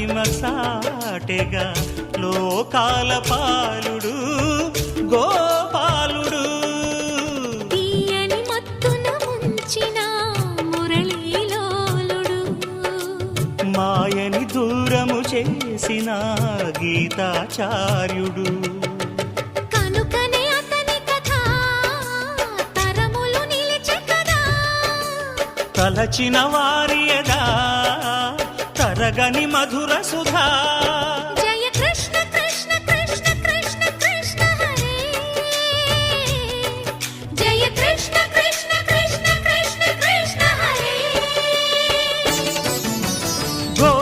మహిమ సాటెగా లోకాల పాలుడు గోపాలుడు. తీయని మత్తున ముంచిన మురళీలోలుడు, మాయని దూరము చేసిన గీతాచార్యుడు. కనుకనే అతని కథ తరములు నిలిచె కదా, తలచిన వారియదా తరగని మధుర సుధా.